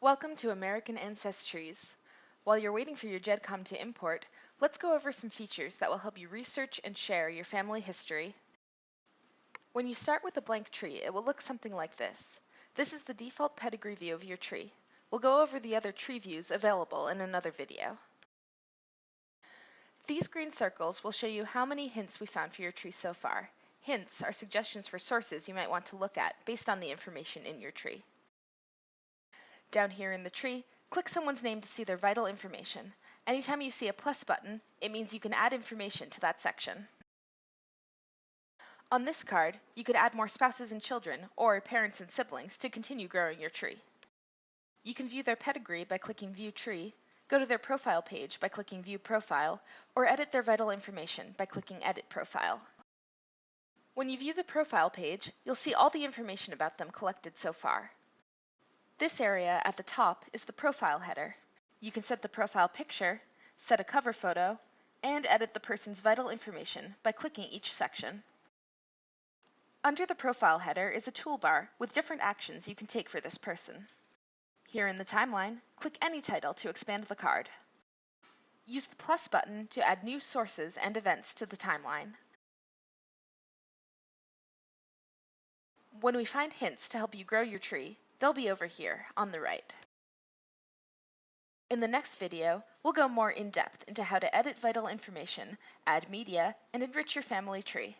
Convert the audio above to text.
Welcome to American AncesTREES. While you're waiting for your GEDCOM to import, let's go over some features that will help you research and share your family history. When you start with a blank tree, it will look something like this. This is the default pedigree view of your tree. We'll go over the other tree views available in another video. These green circles will show you how many hints we found for your tree so far. Hints are suggestions for sources you might want to look at based on the information in your tree. Down here in the tree, click someone's name to see their vital information. Anytime you see a plus button, it means you can add information to that section. On this card, you could add more spouses and children, or parents and siblings, to continue growing your tree. You can view their pedigree by clicking View Tree, go to their profile page by clicking View Profile, or edit their vital information by clicking Edit Profile. When you view the profile page, you'll see all the information about them collected so far. This area at the top is the profile header. You can set the profile picture, set a cover photo, and edit the person's vital information by clicking each section. Under the profile header is a toolbar with different actions you can take for this person. Here in the timeline, click any title to expand the card. Use the plus button to add new sources and events to the timeline. When we find hints to help you grow your tree, they'll be over here on the right. In the next video, we'll go more in depth into how to edit vital information, add media, and enrich your family tree.